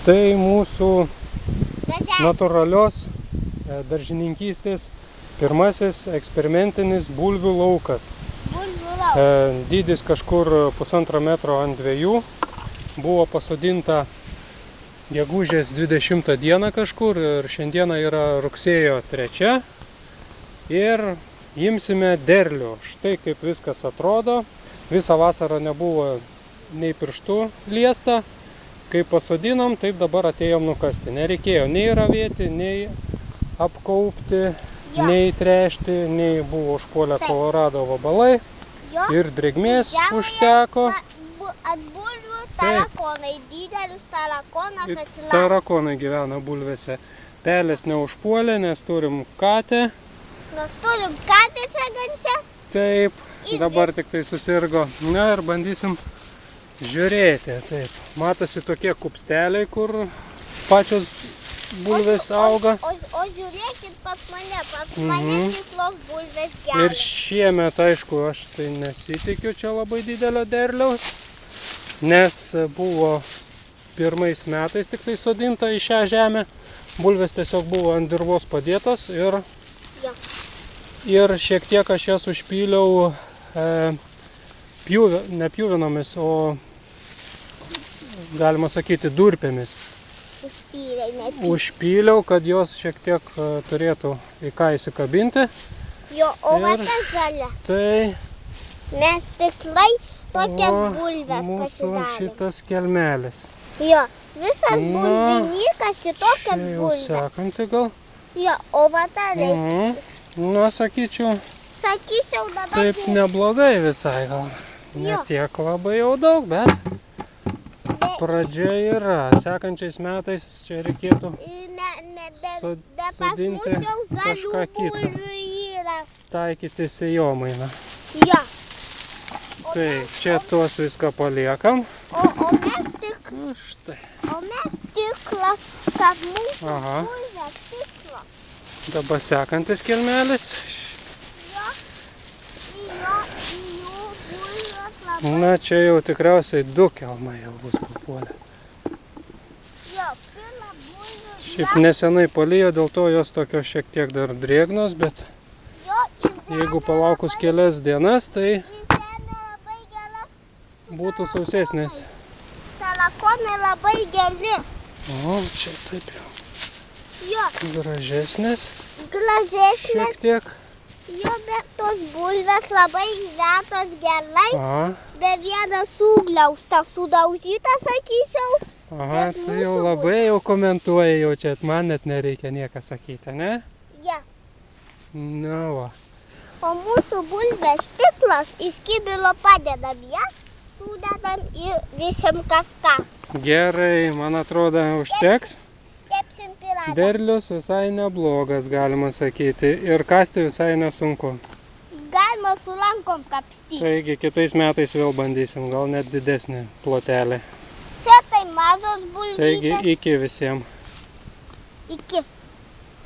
Tai mūsų natūralios daržininkystės pirmasis eksperimentinis bulvių laukas. Dydis kažkur 1,5 metro ant 2. Buvo pasodinta gegužės 20 dieną kažkur ir šiandieną yra rugsėjo 3. Ir imsime derlių. Štai kaip viskas atrodo. Visą vasarą nebuvo nei pirštų liesta. Kaip pasodinom, taip dabar atėjom nukasti. Nereikėjo nei ravėti, nei apkaupti, nei tręšti, nei buvo užpuolę kolorado vabalai. Ir drėgmės užteko. Ant bulvių tarakonai, didelius tarakonas atsilaiko. Tarakonai gyvena bulvėse. Pelės neužpuolė, nes turim katę. Mes turim katę sergančią. Taip, dabar tik tai susirgo. Na ir bandysim žiūrėti. Taip, matosi tokie kupsteliai, kur pačios bulvės auga. O žiūrėkit pas mane tikros bulvės geras. Ir šiemet, aišku, aš tai nesitikiu čia labai didelio derliaus, nes buvo pirmais metais tik tai sodinta į šią žemę. Bulvės tiesiog buvo ant dirvos padėtos ir šiek tiek aš jas užpyliau ne pjuvinomis, o galima sakyti durpėmis. Užpyliau, kad jos šiek tiek turėtų į ką įsikabinti. O matė žalia. Tai mes tiklai tokias bulves pasidarėm. Mūsų šitas kelmelis. Visas bulvinykas į tokias bulves. Jau sekanti gal. O matė reikės. Na, sakyčiau, dabar. taip neblogai visai gal. Ne tiek labai jau daug, bet pradžia yra. Sekančiais metais čia reikėtų sodinti kažką kitą. Taikyti sėjomainą. Tai čia tuos viską paliekam. O mes tiklas, kad mūsų bulvės tiklas. Dabar sekantis kelmelis. Na, čia jau tikriausiai 2 kelmai jau bus papuolę. Šiaip nesenai palijo, dėl to jos tokios šiek tiek dar drėgnos, bet jeigu palaukus kelias dienas, tai būtų sausesnės. Tarakonai labai geri. O, čia taip jau. Gražesnės. Šiek tiek. Bet tos bulvės labai retos gerai. Be vienas sugliaustas, sudaužytas, sakyčiau. Aha, tai jau labai jau komentuoja, jau čia man net nereikia nieką sakyti, ne? Na va. O mūsų bulvės stiklas iš kibilo padedam jas, sudedam į visam kažką. Gerai, man atrodo, užteks. Kepsim pyragą. Derlius visai neblogas, galima sakyti, ir kasti visai nesunku. Galima su lankom kapstyti. Taigi, kitais metais vėl bandysim, gal net didesnį plotelį. Čia tai mažos bulvytės. Taigi, iki visiems. Iki.